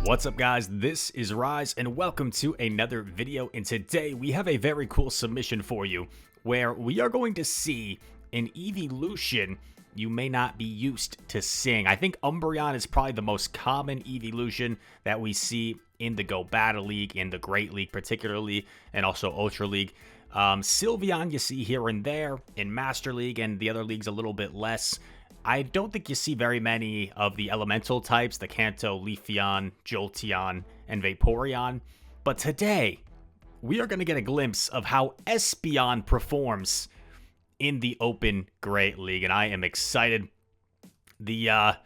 What's up, guys? This is Rise and welcome to another video, and today we have a very cool submission for you where we are going to see an eeveeloution you may not be used to seeing. I think Umbreon is probably the most common eeveeloution that we see in the Go Battle League, in the Great League particularly, and also Ultra League. Sylveon you see here and there in Master League, and the other leagues a little bit less. I don't think you see very many of the elemental types, the Kanto, Leafeon, Jolteon, and Vaporeon. But today, we are going to get a glimpse of how Espeon performs in the Open Great League, and I am excited. I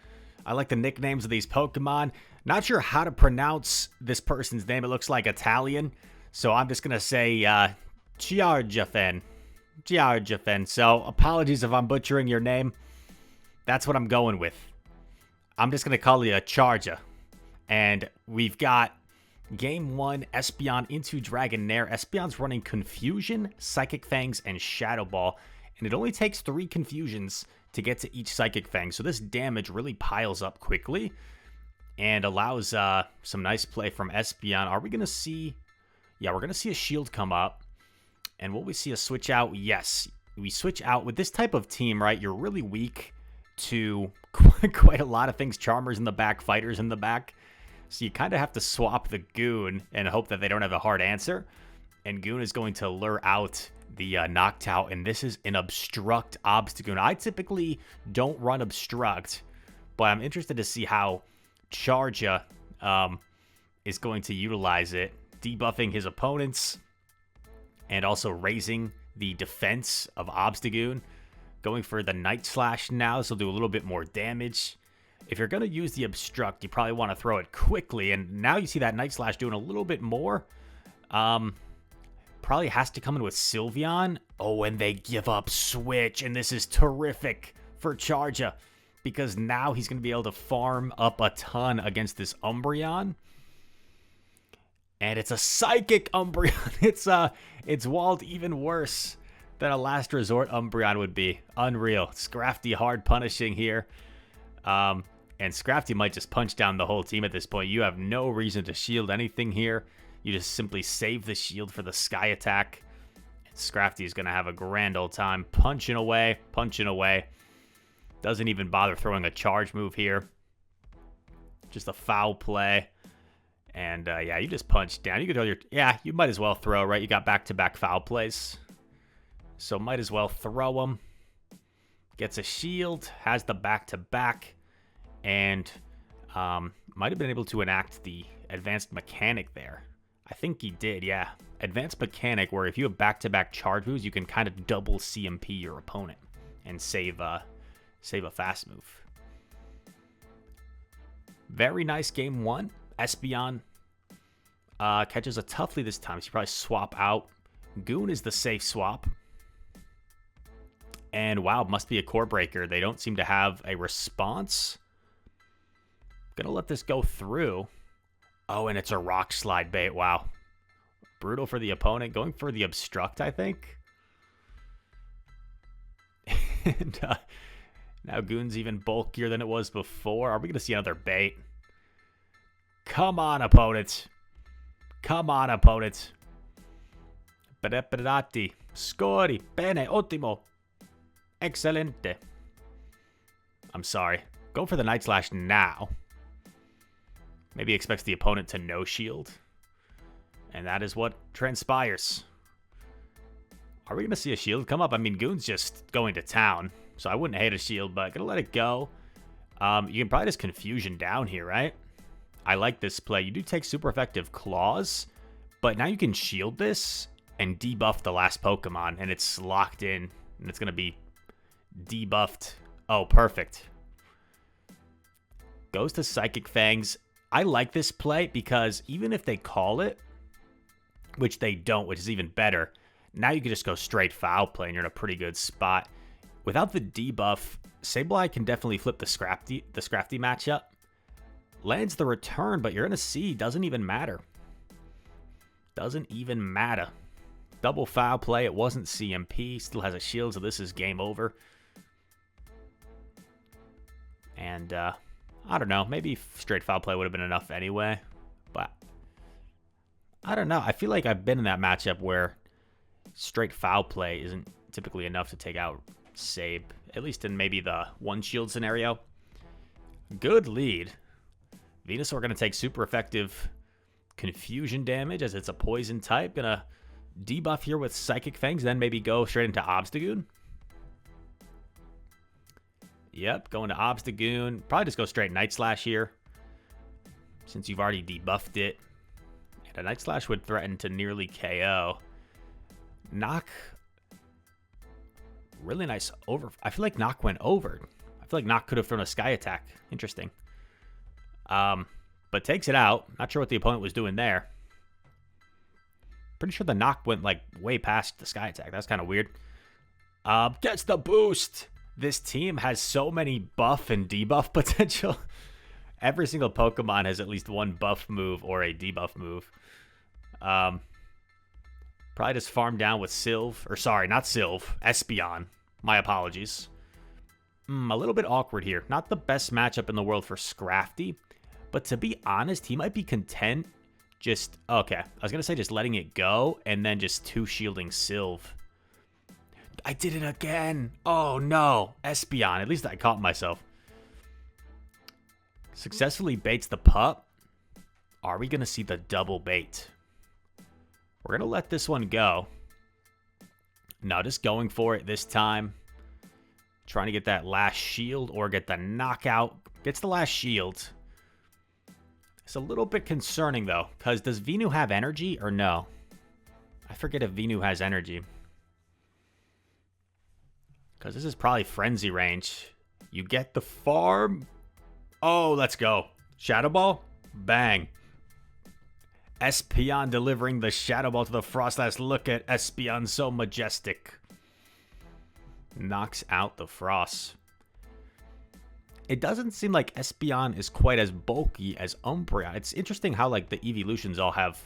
like the nicknames of these Pokemon. Not sure how to pronounce this person's name. It looks like Italian, so I'm just going to say Giargiafen. Giargiafen. So apologies if I'm butchering your name. That's what I'm going with. I'm just going to call you a Charger. And we've got Game 1, Espeon into Dragonair. Espeon's running Confusion, Psychic Fangs, and Shadow Ball. And it only takes 3 Confusions to get to each Psychic Fang. So this damage really piles up quickly and allows some nice play from Espeon. Are we going to see... Yeah, we're going to see a shield come up. And will we see a switch out? Yes. We switch out. With this type of team, right, you're really weak to quite a lot of things. Charmers in the back, fighters in the back. So you kind of have to swap the Goon and hope that they don't have a hard answer. And Goon is going to lure out the Noctowl, and this is an Obstruct Obstagoon. I typically don't run Obstruct, but I'm interested to see how Charger is going to utilize it, debuffing his opponents and also raising the defense of Obstagoon. Going for the Night Slash now. This will do a little bit more damage. If you're going to use the Obstruct, you probably want to throw it quickly. And now you see that Night Slash doing a little bit more. Probably has to come in with Sylveon. Oh, and they give up Switch. And this is terrific for Charger, because now he's going to be able to farm up a ton against this Umbreon. And it's a Psychic Umbreon. It's walled even worse than a Last Resort Umbreon would be. Unreal. Scrafty hard punishing here. And Scrafty might just punch down the whole team at this point. You have no reason to shield anything here. You just simply save the shield for the Sky Attack. And Scrafty is going to have a grand old time. Punching away. Punching away. Doesn't even bother throwing a charge move here. Just a foul play. And yeah, you just punch down. You could throw your... Yeah, you might as well throw, right? You got back-to-back foul plays. So might as well throw him. Gets a shield. Has the back-to-back. And might have been able to enact the Advanced Mechanic there. I think he did, yeah. Advanced Mechanic, where if you have back-to-back charge moves, you can kind of double CMP your opponent and save a fast move. Very nice game 1. Espeon catches a Toughly this time, so you probably swap out. Goon is the safe swap. And wow, must be a core breaker. They don't seem to have a response. Gonna let this go through. Oh, and it's a Rock Slide bait. Wow. Brutal for the opponent. Going for the Obstruct, I think. And now Goon's even bulkier than it was before. Are we gonna see another bait? Come on, opponent. Come on, opponent. Preparati. Scori. Bene. Ottimo. Excelente. I'm sorry. Go for the Night Slash now. Maybe expects the opponent to no shield. And that is what transpires. Are we going to see a shield come up? I mean, Goon's just going to town, so I wouldn't hate a shield, but going to let it go. You can probably just Confusion down here, right? I like this play. You do take super effective Claws, but now you can shield this and debuff the last Pokemon, and it's locked in, and it's going to be debuffed. Oh, perfect. Goes to Psychic Fangs. I like this play because even if they call it, which they don't, which is even better, now you can just go straight foul play and you're in a pretty good spot. Without the debuff, Sableye can definitely flip the Scrafty matchup. Lands the return, but you're going to see, doesn't even matter. Doesn't even matter. Double foul play. It wasn't CMP. Still has a shield, so this is game over. And I don't know. Maybe straight foul play would have been enough anyway. But I don't know. I feel like I've been in that matchup where straight foul play isn't typically enough to take out Sabe, at least in maybe the one shield scenario. Good lead. Venusaur going to take super effective confusion damage as it's a poison type. Going to debuff here with Psychic Fangs, then maybe go straight into Obstagoon. Yep, going to Obstagoon. Probably just go straight Night Slash here, since you've already debuffed it. And a Night Slash would threaten to nearly KO. Knock. Really nice over. I feel like Knock went over. I feel like Knock could have thrown a Sky Attack. Interesting. But takes it out. Not sure what the opponent was doing there. Pretty sure the Knock went like way past the Sky Attack. That's kind of weird. Gets the boost. This team has so many buff and debuff potential. Every single Pokemon has at least one buff move or a debuff move. Probably just farm down with Sylve. Or sorry, not Sylve. Espeon. My apologies. A little bit awkward here. Not the best matchup in the world for Scrafty. But to be honest, he might be content just... Okay, I was going to say just letting it go and then just two-shielding Sylve. I did it again. Oh, no. Espeon. At least I caught myself. Successfully baits the pup. Are we going to see the double bait? We're going to let this one go. No, just going for it this time. Trying to get that last shield or get the knockout. Gets the last shield. It's a little bit concerning, though, because does Venu have energy or no? I forget if Venu has energy. Because this is probably Frenzy range. You get the farm. Oh, let's go. Shadow Ball. Bang. Espeon delivering the Shadow Ball to the Froslass. Look at Espeon, so majestic. Knocks out the Frost. It doesn't seem like Espeon is quite as bulky as Umbreon. It's interesting how like the evolutions all have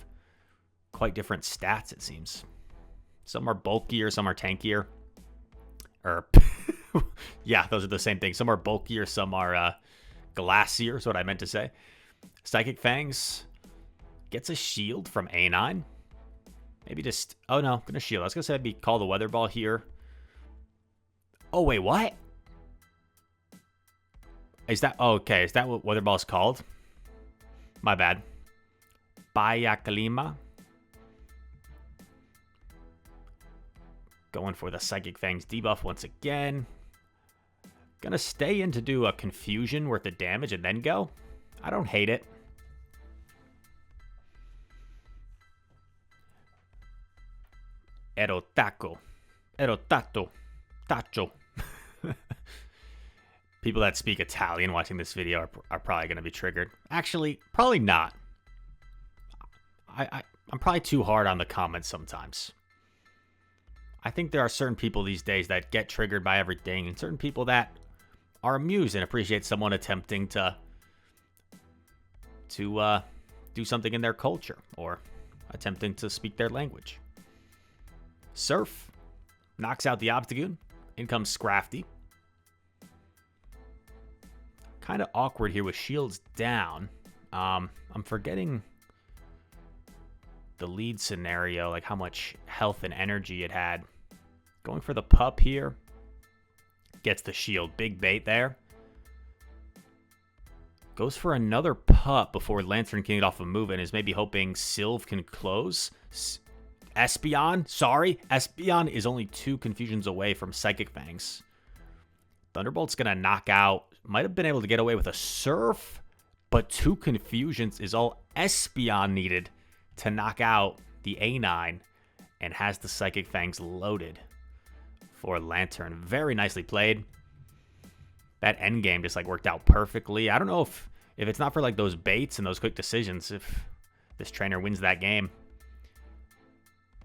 quite different stats, it seems. Some are bulkier, some are tankier. Or, yeah, those are the same thing. Some are bulkier, some are glacier, is what I meant to say. Psychic Fangs gets a shield from A9. Maybe just... Oh, no. Gonna shield. I was gonna say maybe call the Weather Ball here. Oh, wait, what? Is that... Oh, okay. Is that what Weather Ball is called? My bad. Baya Kalima. Going for the Psychic Fangs debuff once again. Gonna stay in to do a Confusion worth of damage and then go. I don't hate it. Erotaco. Erotato. Tacho. People that speak Italian watching this video are probably going to be triggered. Actually, probably not. I'm probably too hard on the comments sometimes. I think there are certain people these days that get triggered by everything, and certain people that are amused and appreciate someone attempting to do something in their culture or attempting to speak their language. Surf knocks out the Obstagoon. In comes Scrafty. Kind of awkward here with shields down. I'm forgetting the lead scenario, like how much health and energy it had. Going for the pup here. Gets the shield. Big bait there. Goes for another pup before Lantern can get off a move and is maybe hoping Sylve can close. Espeon? Sorry. Espeon is only 2 confusions away from Psychic Fangs. Thunderbolt's going to knock out. Might have been able to get away with a Surf, but 2 confusions is all Espeon needed to knock out the A9 and has the Psychic Fangs loaded for Lantern. Very nicely played. That endgame just like worked out perfectly. I don't know if it's not for like those baits and those quick decisions, if this trainer wins that game.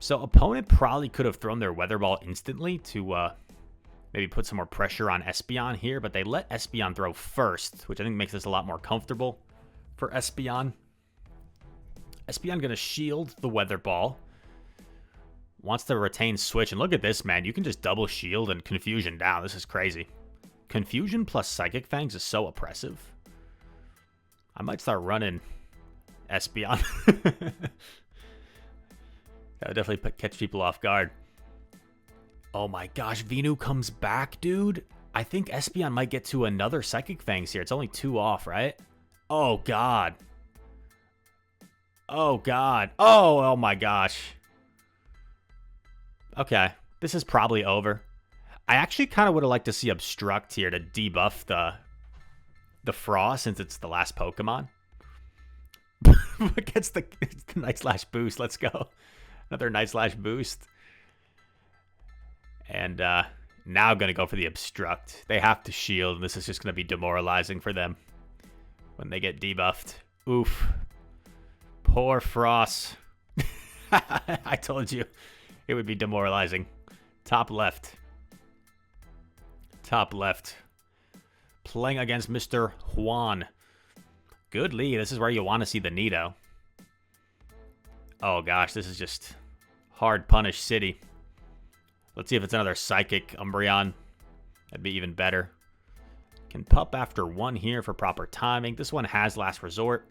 So opponent probably could have thrown their Weather Ball instantly to maybe put some more pressure on Espeon here, but they let Espeon throw first, which I think makes this a lot more comfortable for Espeon. Espeon going to shield the Weather Ball. Wants to retain Switch, and look at this, man. You can just double shield and Confusion down. This is crazy. Confusion plus Psychic Fangs is so oppressive. I might start running Espeon. That would definitely catch people off guard. Oh my gosh, Venu comes back, dude. I think Espeon might get to another Psychic Fangs here. It's only 2 off, right? Oh, God. Oh, God. Oh my gosh. Okay, this is probably over. I actually kind of would have liked to see Obstruct here to debuff the Frost since it's the last Pokemon. It gets the Night Slash boost. Let's go. Another Night Slash boost. And now I'm going to go for the Obstruct. They have to shield, and this is just going to be demoralizing for them when they get debuffed. Oof. Poor Frost. I told you it would be demoralizing. Top left. Top left. Playing against Mr. Juan. Good lead. This is where you want to see the Nido. Oh gosh, this is just hard punish city. Let's see if it's another Psychic Umbreon. That'd be even better. Can pup after 1 here for proper timing. This one has Last Resort.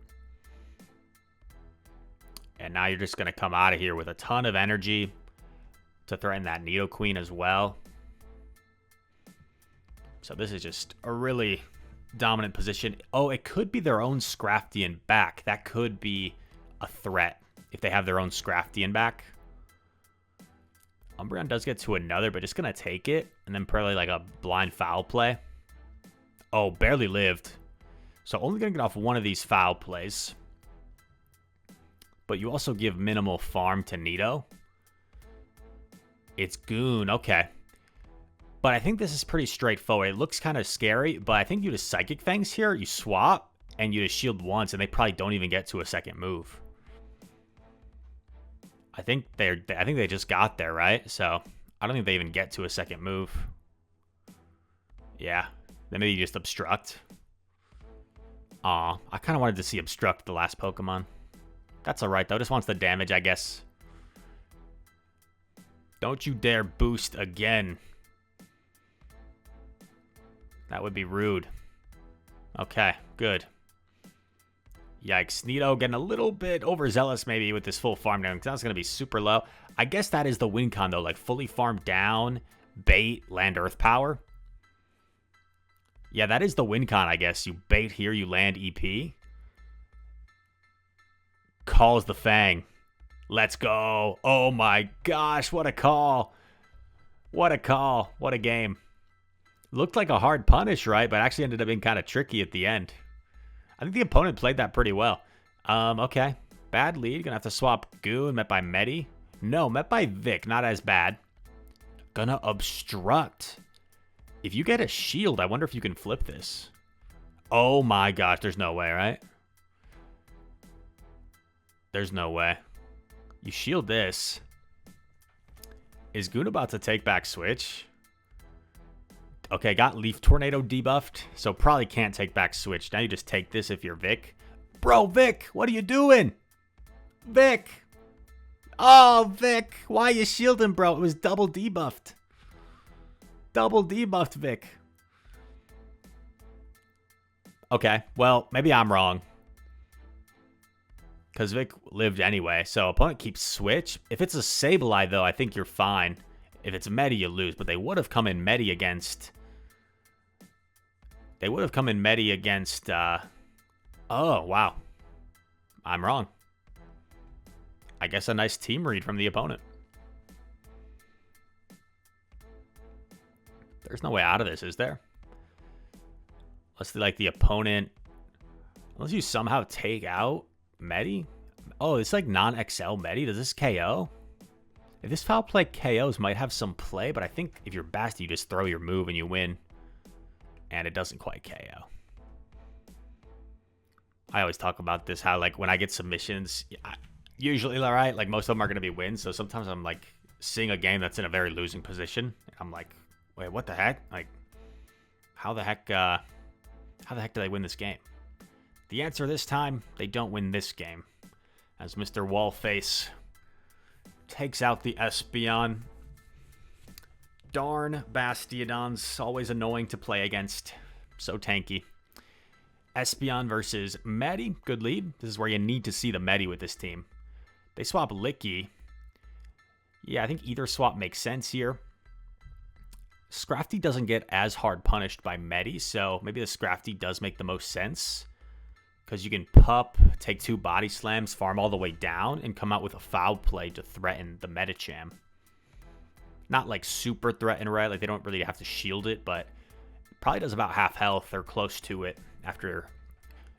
And now you're just going to come out of here with a ton of energy to threaten that Nidoqueen as well. So this is just a really dominant position. Oh, it could be their own Scraftian back. That could be a threat if they have their own Scraftian back. Umbreon does get to another, but just going to take it. And then probably like a blind foul play. Oh, barely lived. So only going to get off one of these foul plays. But you also give minimal farm to Nido. It's Goon. Okay. But I think this is pretty straightforward. It looks kind of scary, but I think you just Psychic Fangs here. You swap, and you just shield once, and they probably don't even get to a second move. I think they just got there, right? So I don't think they even get to a second move. Yeah. Then maybe you just Obstruct. Aw, I kind of wanted to see Obstruct the last Pokemon. That's alright, though. Just wants the damage, I guess. Don't you dare boost again. That would be rude. Okay, good. Yikes. Nido getting a little bit overzealous maybe with this full farm down, because that's going to be super low. I guess that is the win con, though. Like, fully farmed down, bait, land earth power. Yeah, that is the win con, I guess. You bait here, you land EP. Calls the Fang. Let's go. Oh my gosh, what a call. What a call. What a game. Looked like a hard punish, right? But actually ended up being kind of tricky at the end. I think the opponent played that pretty well. Okay. Bad lead. Gonna have to swap Goon. Met by Medi. No, met by Vic. Not as bad. Gonna Obstruct. If you get a shield, I wonder if you can flip this. Oh my gosh. There's no way, right? There's no way. You shield this. Is Goon about to take back Switch? Okay, got Leaf Tornado debuffed, so probably can't take back Switch. Now you just take this if you're Vic. Bro, Vic, what are you doing? Vic. Oh, Vic. Why you shielding, bro? It was double debuffed. Double debuffed, Vic. Okay, well, maybe I'm wrong. Because Vic lived anyway, so opponent keeps Switch. If it's a Sableye, though, I think you're fine. If it's Medi, you lose. But they would have come in Medi against... They would have come in Medi against... Oh, wow. I'm wrong. I guess a nice team read from the opponent. There's no way out of this, is there? Unless like the opponent... Unless you somehow take out Medi? Oh, it's like non-XL Medi. Does this KO? If this foul play KOs, might have some play, but I think if you're Basti, you just throw your move and you win. And it doesn't quite KO. I always talk about this, how like when I get submissions, usually, all right, like most of them are going to be wins. So sometimes I'm like seeing a game that's in a very losing position. I'm like, wait, what the heck? Like, how the heck did they win this game? The answer this time, they don't win this game. As Mr. Wallface takes out the Espeon. Darn Bastiodons, always annoying to play against. So tanky. Espeon versus Medi. Good lead. This is where you need to see the Medi with this team. They swap Licky. Yeah, I think either swap makes sense here. Scrafty doesn't get as hard punished by Medi, so maybe the Scrafty does make the most sense. Because you can pup, take 2 body slams, farm all the way down, and come out with a foul play to threaten the Medicham. Not like super threaten, right? Like they don't really have to shield it, but it probably does about half health or close to it after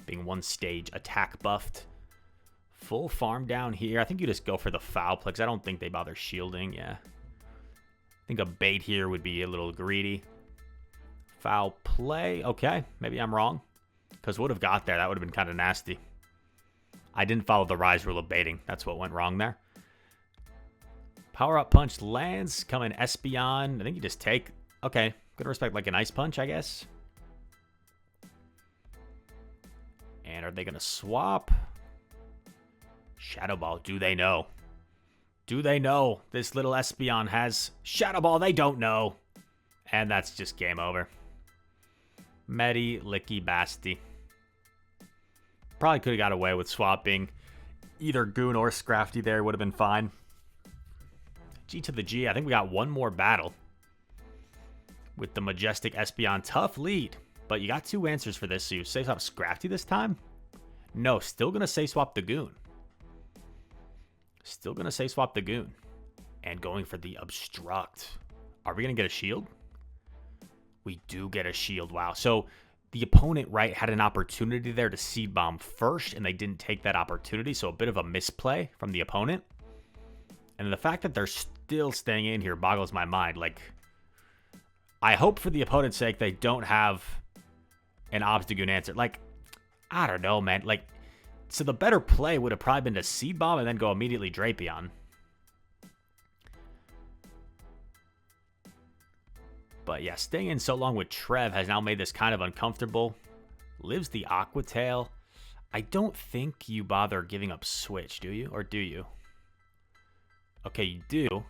being 1 stage attack buffed. Full farm down here. I think you just go for the foul play because I don't think they bother shielding. Yeah. I think a bait here would be a little greedy. Foul play. Okay. Maybe I'm wrong. Because would have got there. That would have been kind of nasty. I didn't follow the rise rule of baiting. That's what went wrong there. Power up punch lands. Come in Espeon. I think you just take. Okay. Gonna respect like an ice punch, I guess. And are they going to swap? Shadow Ball. Do they know? Do they know this little Espeon has Shadow Ball? They don't know. And that's just game over. Medi, Licky, Basti. Probably could have got away with swapping either Goon or Scrafty there. Would have been fine. G to the G. I think we got one more battle with the Majestic Espeon. Tough lead. But you got 2 answers for this. So you say swap Scrafty this time? No, still going to say swap the Goon. Still going to say swap the Goon. And going for the Obstruct. Are we going to get a shield? We do get a shield. Wow. So the opponent, right, had an opportunity there to Seed Bomb first, and they didn't take that opportunity. So a bit of a misplay from the opponent. And the fact that they're still staying in here boggles my mind. Like, I hope for the opponent's sake they don't have an Obstagoon answer. Like, I don't know, man. Like, so the better play would have probably been to Seed Bomb and then go immediately Drapion. But yeah, staying in so long with Trev has now made this kind of uncomfortable. Lives the Aqua Tail. I don't think you bother giving up Switch, do you? Or do you? Okay, you do.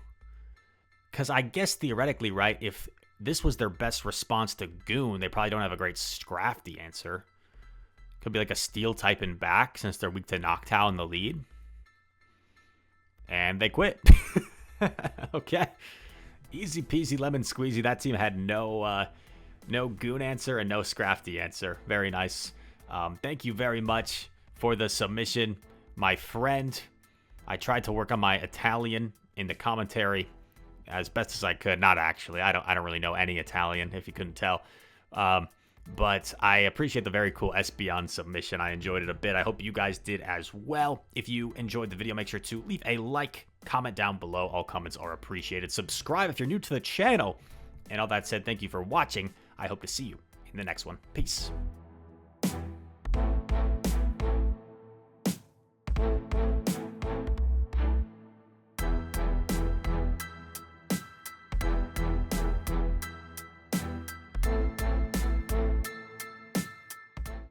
Because I guess theoretically, right, if this was their best response to Goon, they probably don't have a great Scrafty answer. Could be like a Steel type in back since they're weak to Noctowl in the lead. And they quit. Okay. Easy peasy lemon squeezy. That team had no Goon answer and no Scrafty answer. Very nice. Thank you very much for the submission, my friend. I tried to work on my Italian in the commentary as best as I could. Not actually. I don't really know any Italian, if you couldn't tell. But I appreciate the very cool Espeon submission. I enjoyed it a bit. I hope you guys did as well. If you enjoyed the video, make sure to leave a like, comment down below. All comments are appreciated. Subscribe if you're new to the channel. And all that said, thank you for watching. I hope to see you in the next one. Peace.